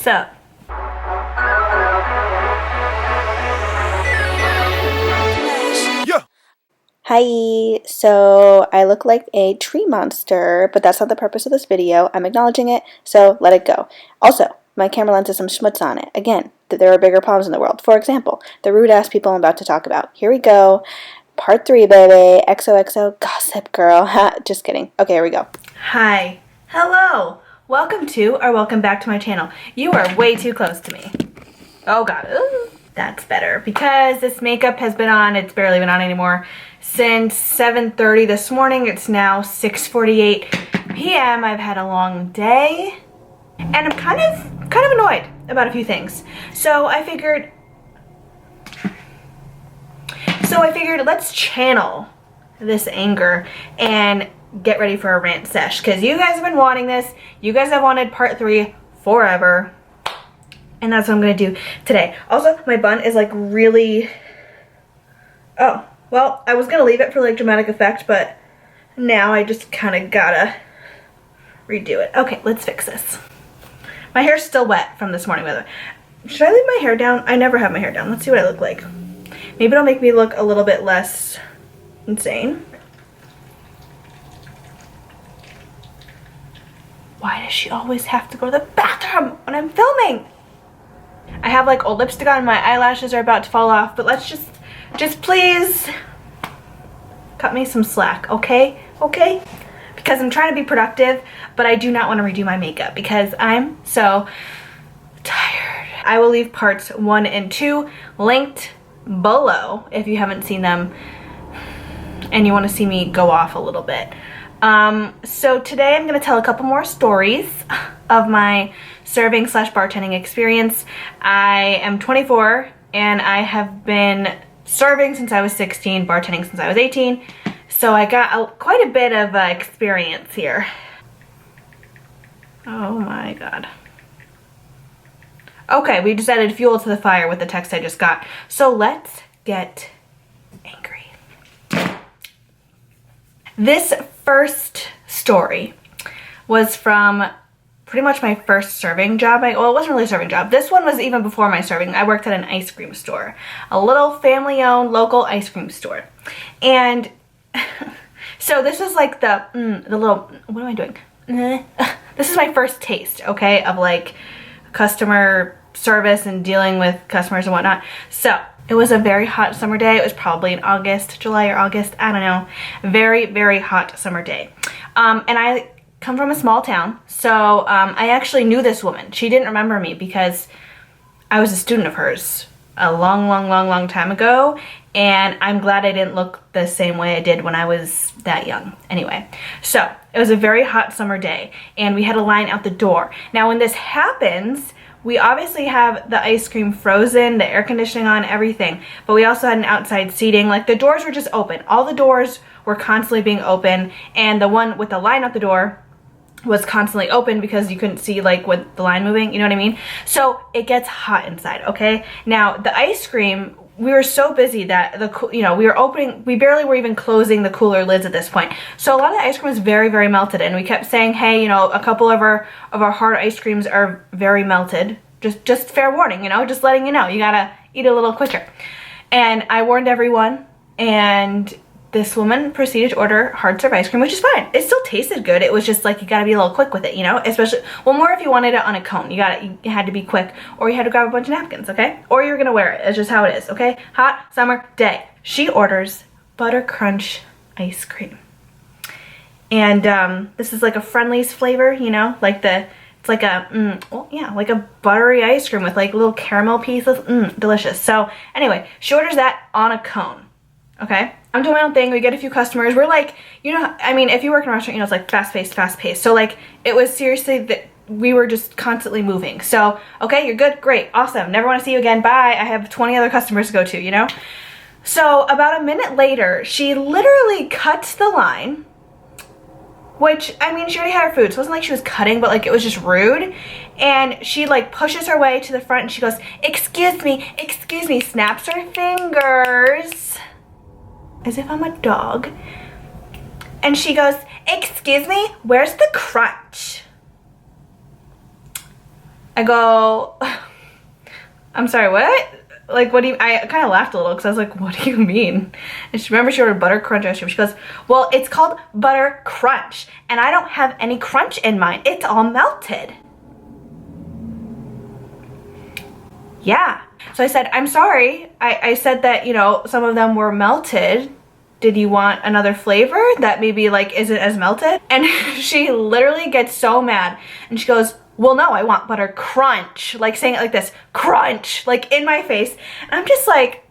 What's up? Hi, so I look like a tree monster, but that's not the purpose of this video. I'm acknowledging it, so let it go. Also, my camera lens has some schmutz on it. Again, there are bigger problems in the world. For example, the rude-ass people I'm about to talk about. Here we go. Part 3, baby. XOXO Gossip Girl. Ha, just kidding. Okay, here we go. Hi. Hello. Welcome to or welcome back to my channel. You are way too close to me. Oh god. Ooh, that's better because this makeup has been on. It's barely been on anymore since 7:30 this morning. It's now 6:48 p.m. I've had a long day and I'm kind of annoyed about a few things. So I figured let's channel this anger and get ready for a rant sesh because you guys have been wanting this. You guys have wanted part 3 forever. And that's what I'm going to do today. Also, my bun is like really... Oh, well, I was going to leave it for like dramatic effect, but now I just kind of gotta redo it. Okay, let's fix this. My hair's still wet from this morning weather. Should I leave my hair down? I never have my hair down. Let's see what I look like. Maybe it'll make me look a little bit less insane. Why does she always have to go to the bathroom when I'm filming? I have like old lipstick on, my eyelashes are about to fall off, but let's just please cut me some slack, okay? Okay? Because I'm trying to be productive, but I do not want to redo my makeup because I'm so tired. I will leave parts 1 and 2 linked below if you haven't seen them and you want to see me go off a little bit. So today I'm going to tell a couple more stories of my serving / bartending experience. I am 24 and I have been serving since I was 16, bartending since I was 18. So I got quite a bit of experience here. Oh my god. Okay, we just added fuel to the fire with the text I just got. So let's get angry. This first story was from pretty much my first serving job. Well, it wasn't really a serving job. This one was even before my serving. I worked at an ice cream store. A little family-owned local ice cream store. And so this is like the little, what am I doing? This is my first taste, okay, of like customer service and dealing with customers and whatnot. So it was a very hot summer day. It was probably in August, July or August, I don't know. Very, very hot summer day. And I come from a small town, so I actually knew this woman. She didn't remember me because I was a student of hers a long time ago, and I'm glad I didn't look the same way I did when I was that young. Anyway, so it was a very hot summer day, and we had a line out the door. Now when this happens, we obviously have the ice cream frozen, the air conditioning on, everything, but we also had an outside seating. Like the doors were just open. All the doors were constantly being open, and the one with the line out the door was constantly open because you couldn't see like with the line moving, you know what I mean? So it gets hot inside, okay? Now the ice cream, we were so busy that we barely were even closing the cooler lids at this point. So a lot of the ice cream was very, very melted, and we kept saying, hey, a couple of our hard ice creams are very melted. Just fair warning, just letting you know, you gotta eat a little quicker. And I warned everyone, and this woman proceeded to order hard serve ice cream, which is fine. It still tasted good. It was just like you gotta be a little quick with it, especially, well, more if you wanted it on a cone. You had to be quick, or you had to grab a bunch of napkins, okay? Or you're gonna wear it. It's just how it is, okay? Hot summer day. She orders butter crunch ice cream. And this is like a Friendly's flavor, like it's like a, like a buttery ice cream with like little caramel pieces. Delicious. So anyway, she orders that on a cone, okay? I'm doing my own thing. We get a few customers. We're like, if you work in a restaurant, it's like fast paced. So like, it was seriously that we were just constantly moving. So, okay, you're good. Great. Awesome. Never want to see you again. Bye. I have 20 other customers to go to, So about a minute later, she literally cuts the line, which, she already had her food. So it wasn't like she was cutting, but like, it was just rude. And she like pushes her way to the front and she goes, excuse me, snaps her fingers as if I'm a dog. And she goes, excuse me, where's the crunch? I go, I'm sorry, what? Like, what do you, I kind of laughed a little because I was like, what do you mean? And she, remember she ordered butter crunch ice cream. She goes, well, it's called butter crunch and I don't have any crunch in mine. It's all melted. Yeah. So I said, I'm sorry. I said that, you know, some of them were melted. Did you want another flavor that maybe like isn't as melted? And she literally gets so mad and she goes, well, no, I want butter crunch. Like saying it like this, crunch, like in my face. And I'm just like,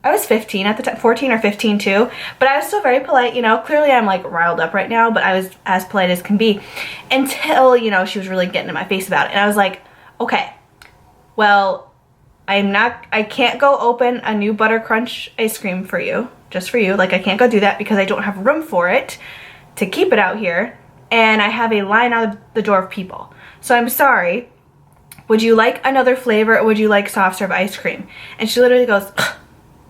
I was 15 at the time, 14 or 15 too, but I was still very polite, you know. Clearly I'm like riled up right now, but I was as polite as can be until, you know, she was really getting in my face about it. And I was like, okay, well, I can't go open a new butter crunch ice cream for you, just for you. Like I can't go do that because I don't have room for it to keep it out here. And I have a line out the door of people. So I'm sorry, would you like another flavor or would you like soft serve ice cream? And she literally goes,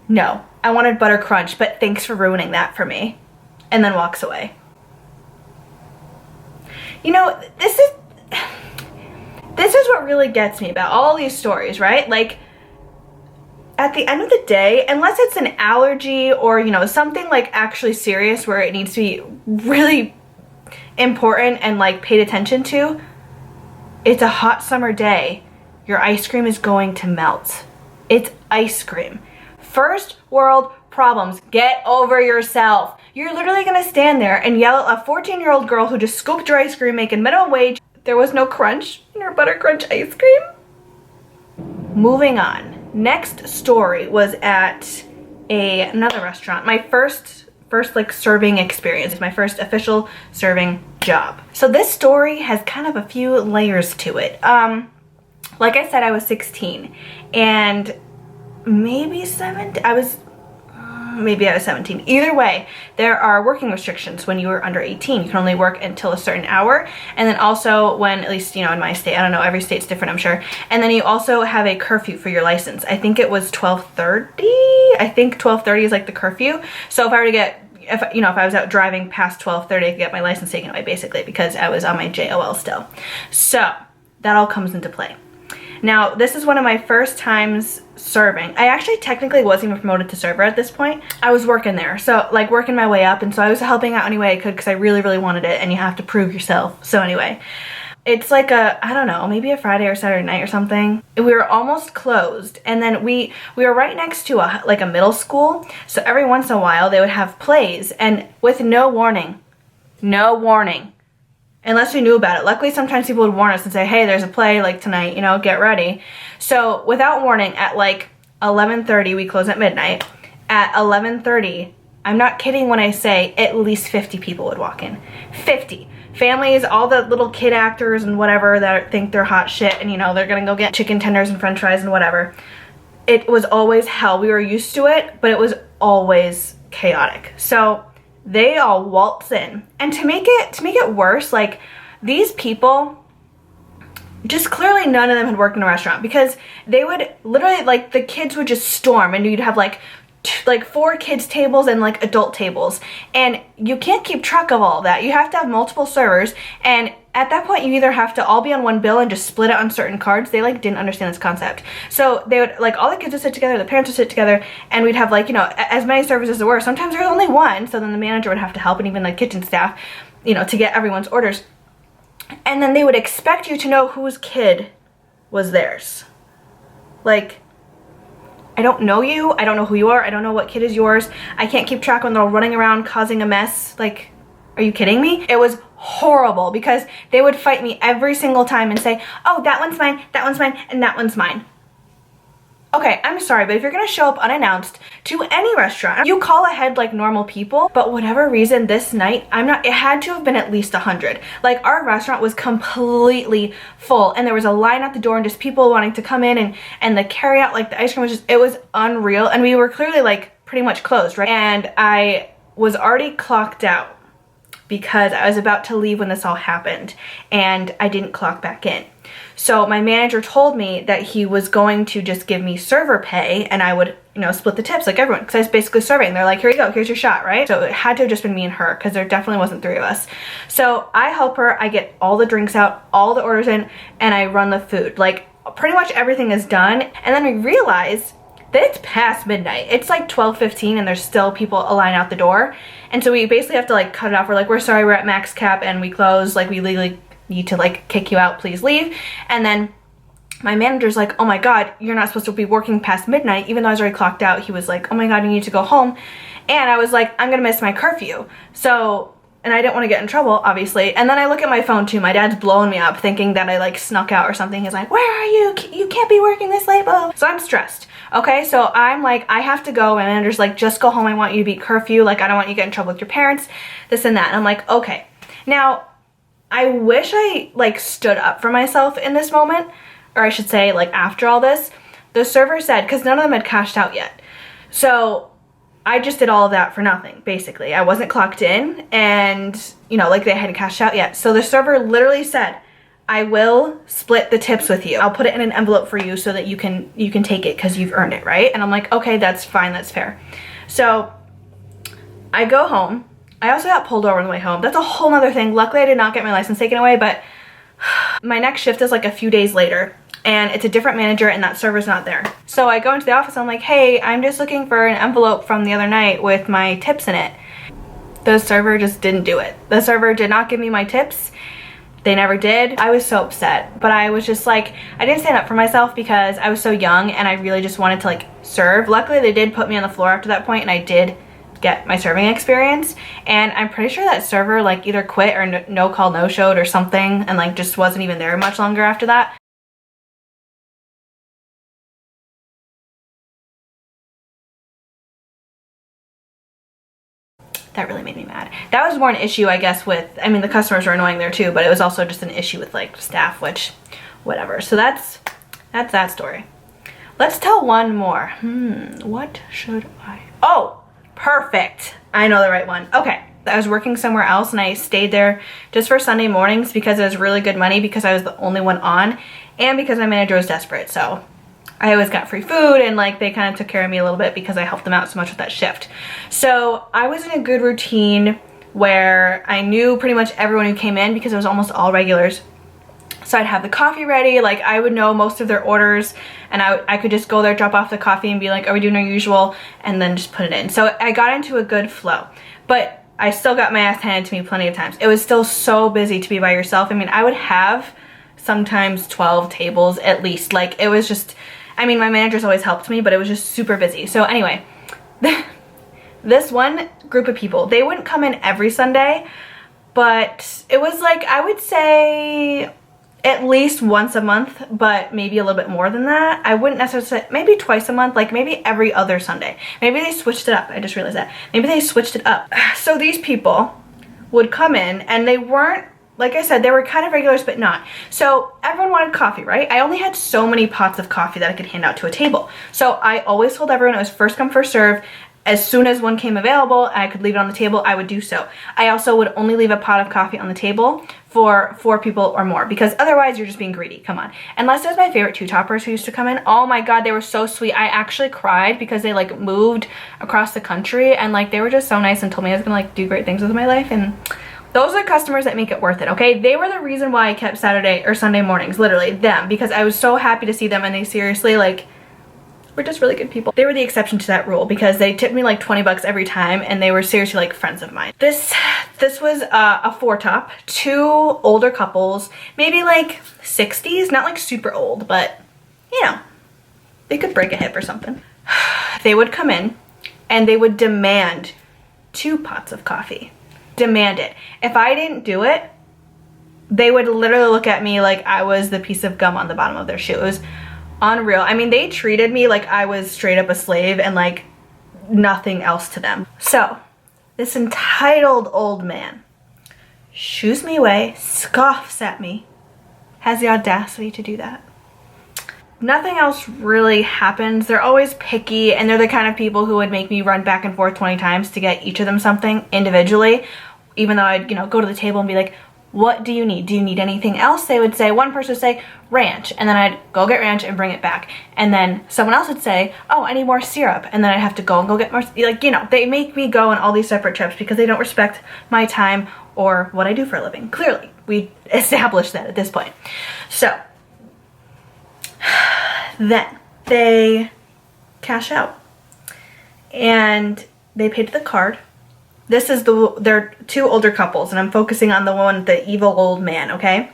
no, I wanted butter crunch, but thanks for ruining that for me. And then walks away. You know, this is what really gets me about all these stories, right? Like, at the end of the day, unless it's an allergy or, you know, something like actually serious where it needs to be really important and like paid attention to, it's a hot summer day. Your ice cream is going to melt. It's ice cream. First world problems. Get over yourself. You're literally gonna stand there and yell at a 14-year-old girl who just scooped your ice cream making minimum wage. There was no crunch in her butter crunch ice cream. Moving on. Next story was at another restaurant. My first like serving experience, my first official serving job. So this story has kind of a few layers to it. Like I said, I was 16 and maybe 17. Maybe I was 17. Either way, there are working restrictions when you are under 18. You can only work until a certain hour. And then also when, at least, you know, in my state, I don't know, every state's different, I'm sure. And then you also have a curfew for your license. I think it was 12:30. I think 12:30 is like the curfew. So if I were to get, if I was out driving past 12:30, I could get my license taken away basically because I was on my JOL still. So that all comes into play. Now, this is one of my first times serving. I actually technically wasn't even promoted to server at this point. I was working there, so like working my way up, and so I was helping out any way I could because I really, really wanted it, and you have to prove yourself. So anyway, it's like a, I don't know, maybe a Friday or Saturday night or something. We were almost closed, and then we were right next to a middle school, so every once in a while they would have plays, and with no warning, unless we knew about it. Luckily, sometimes people would warn us and say, hey, there's a play like tonight, you know, get ready. So without warning, at like 11:30, we close at midnight. At 11:30, I'm not kidding when I say at least 50 people would walk in. 50. Families, all the little kid actors and whatever that think they're hot shit and, you know, they're gonna go get chicken tenders and french fries and whatever. It was always hell. We were used to it, but it was always chaotic. So they all waltz in, and to make it worse, like these people, just clearly none of them had worked in a restaurant because they would literally, like, the kids would just storm, and you'd have like 4 kids tables and like adult tables, and you can't keep track of all of that. You have to have multiple servers, and at that point you either have to all be on one bill and just split it on certain cards. They like didn't understand this concept, so they would, like, all the kids would sit together, the parents would sit together, and we'd have, like, you know, as many servers as there were. Sometimes there was only one, so then the manager would have to help, and even the kitchen staff, you know, to get everyone's orders. And then they would expect you to know whose kid was theirs. Like, I don't know you, I don't know who you are, I don't know what kid is yours, I can't keep track when they're all running around causing a mess. Like, are you kidding me? It was horrible because they would fight me every single time and say, oh, that one's mine, and that one's mine. Okay, I'm sorry, but if you're gonna show up unannounced to any restaurant, you call ahead like normal people, but whatever reason this night, it had to have been at least 100. Like, our restaurant was completely full, and there was a line at the door and just people wanting to come in, and the carry out, like the ice cream was just, it was unreal, and we were clearly like pretty much closed, right? And I was already clocked out because I was about to leave when this all happened, and I didn't clock back in. So my manager told me that he was going to just give me server pay, and I would, you know, split the tips like everyone, because I was basically serving. They're like, here you go, here's your shot, right? So it had to have just been me and her, because there definitely wasn't 3 of us. So I help her, I get all the drinks out, all the orders in, and I run the food. Like, pretty much everything is done. And then we realize that it's past midnight. It's like 12:15 and there's still people a line out the door. And so we basically have to like cut it off. We're like, we're sorry, we're at max cap and we close. Like, we legally need to like kick you out, please leave. And then my manager's like, oh my God, you're not supposed to be working past midnight. Even though I was already clocked out, he was like, oh my God, you need to go home. And I was like, I'm gonna miss my curfew. So, and I didn't want to get in trouble, obviously. And then I look at my phone too. My dad's blowing me up thinking that I like snuck out or something. He's like, where are you? You can't be working this late, blah. So I'm stressed. Okay, so I'm like, I have to go. My manager's like, just go home. I want you to beat curfew. Like, I don't want you to get in trouble with your parents, this and that. And I'm like, okay. Now, I wish I like stood up for myself in this moment. Or I should say, like, after all this, the server said, because none of them had cashed out yet. So I just did all of that for nothing, basically. I wasn't clocked in and, you know, like they hadn't cashed out yet. So the server literally said, I will split the tips with you. I'll put it in an envelope for you so that you can take it because you've earned it, right? And I'm like, okay, that's fine, that's fair. So I go home. I also got pulled over on the way home. That's a whole nother thing. Luckily, I did not get my license taken away, but my next shift is like a few days later. And it's a different manager and that server's not there. So I go into the office, I'm like, hey, I'm just looking for an envelope from the other night with my tips in it. The server just didn't do it. The server did not give me my tips. They never did. I was so upset, but I was just like, I didn't stand up for myself because I was so young and I really just wanted to like serve. Luckily they did put me on the floor after that point and I did get my serving experience. And I'm pretty sure that server like either quit or no call, no showed or something and like just wasn't even there much longer after that. That really made me mad. That was more an issue, I guess, with, I mean, the customers were annoying there too, but it was also just an issue with like staff, which, whatever. So that's that story. Let's tell one more. What should I? Oh, perfect. I know the right one. Okay. I was working somewhere else and I stayed there just for Sunday mornings because it was really good money because I was the only one on and because my manager was desperate. So I always got free food and like they kind of took care of me a little bit because I helped them out so much with that shift. So I was in a good routine where I knew pretty much everyone who came in because it was almost all regulars. So I'd have the coffee ready, like I would know most of their orders and I could just go there, drop off the coffee and be like, are we doing our usual? And then just put it in. So I got into a good flow, but I still got my ass handed to me plenty of times. It was still so busy to be by yourself. I mean, I would have sometimes 12 tables at least. Like it was just, I mean, my managers always helped me, but it was just super busy. So anyway, this one group of people, they wouldn't come in every Sunday, but it was like, I would say at least once a month, but maybe a little bit more than that. I wouldn't necessarily say, maybe twice a month, like maybe every other Sunday. Maybe they switched it up. I just realized that. Maybe they switched it up. So these people would come in and they weren't, like I said, they were kind of regulars, but not. So everyone wanted coffee, right? I only had so many pots of coffee that I could hand out to a table. So I always told everyone it was first come, first serve. As soon as one came available and I could leave it on the table, I would do so. I also would only leave a pot of coffee on the table for 4 people or more because otherwise you're just being greedy, come on. Unless it was my favorite 2-toppers who used to come in. Oh my God, they were so sweet. I actually cried because they like moved across the country and like they were just so nice and told me I was gonna like do great things with my life, and those are the customers that make it worth it, okay? They were the reason why I kept Saturday or Sunday mornings, literally them, because I was so happy to see them and they seriously like were just really good people. They were the exception to that rule because they tipped me like 20 bucks every time and they were seriously like friends of mine. This was a 4-top, 2 older couples, maybe like 60s, not like super old, but you know, they could break a hip or something. They would come in and they would demand 2 pots of coffee. Demand it. If I didn't do it, they would literally look at me like I was the piece of gum on the bottom of their shoe. It was unreal. I mean, they treated me like I was straight up a slave and like nothing else to them. So this entitled old man shoos me away, scoffs at me, has the audacity to do that. Nothing else really happens. They're always picky and they're the kind of people who would make me run back and forth 20 times to get each of them something individually, even though I'd, you know, go to the table and be like, what do you need? Do you need anything else? They would say, one person would say ranch, and then I'd go get ranch and bring it back. And then someone else would say, oh, I need more syrup. And then I'd have to go and go get more, like, you know, they make me go on all these separate trips because they don't respect my time or what I do for a living. Clearly, we established that at this point. So, then they cash out. And they paid to the card. This is they're two older couples, and I'm focusing on the one, the evil old man, okay?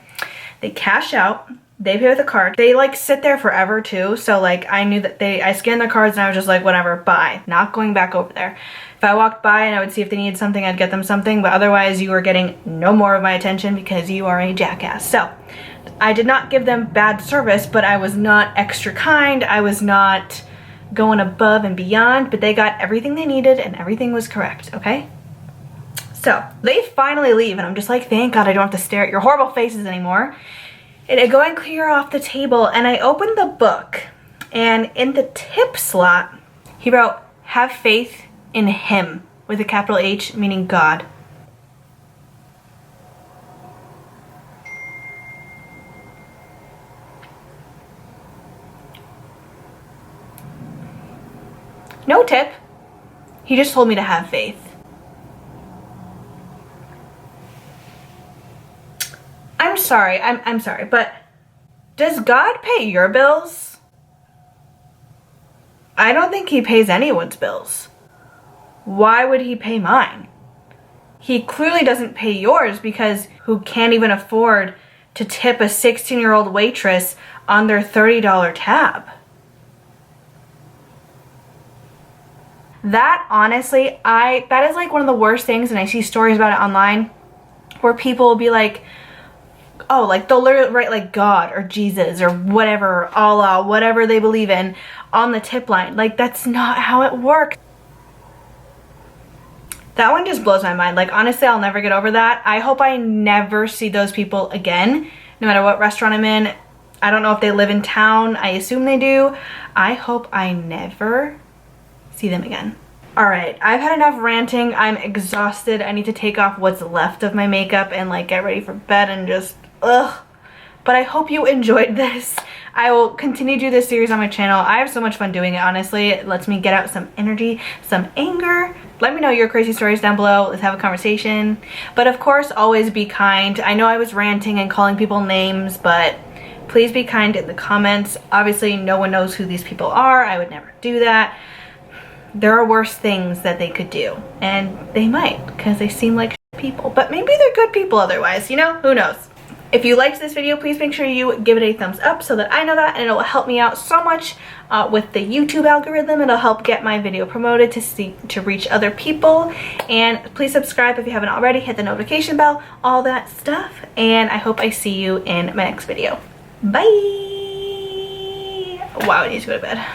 They cash out, they pay with a card. They like sit there forever too, so like I knew that I scanned their cards and I was just like, whatever, bye. Not going back over there. If I walked by and I would see if they needed something, I'd get them something, but otherwise you are getting no more of my attention because you are a jackass. So, I did not give them bad service, but I was not extra kind. I was not going above and beyond, but they got everything they needed and everything was correct, okay? So, they finally leave, and I'm just like, thank God I don't have to stare at your horrible faces anymore. And I go and clear off the table, and I open the book, and in the tip slot, he wrote, have faith in him, with a capital H, meaning God. No tip. He just told me to have faith. I'm sorry, I'm sorry, but does God pay your bills? I don't think he pays anyone's bills. Why would he pay mine? He clearly doesn't pay yours because who can't even afford to tip a 16-year-old waitress on their $30 tab? That, honestly, that is like one of the worst things, and I see stories about it online where people will be like, oh, like they'll literally write like God or Jesus or whatever, Allah, whatever they believe in on the tip line. Like, that's not how it works. That one just blows my mind. Like, honestly, I'll never get over that. I hope I never see those people again, no matter what restaurant I'm in. I don't know if they live in town. I assume they do. I hope I never see them again. Alright, I've had enough ranting. I'm exhausted. I need to take off what's left of my makeup and like get ready for bed and just, ugh. But I hope you enjoyed this. I will continue to do this series on my channel. I have so much fun doing it, honestly. It lets me get out some energy, some anger. Let me know your crazy stories down below. Let's have a conversation. But of course, always be kind. I know I was ranting and calling people names, but please be kind in the comments. Obviously, no one knows who these people are. I would never do that. There are worse things that they could do, and they might because they seem like people, but maybe they're good people otherwise, you know, who knows. If you liked this video, please make sure you give it a thumbs up so that I know that, and it will help me out so much with the YouTube algorithm. It'll help get my video promoted to reach other people. And please subscribe if you haven't already, hit the notification bell, all that stuff, and I hope I see you in my next video. Bye. Wow, I need to go to bed.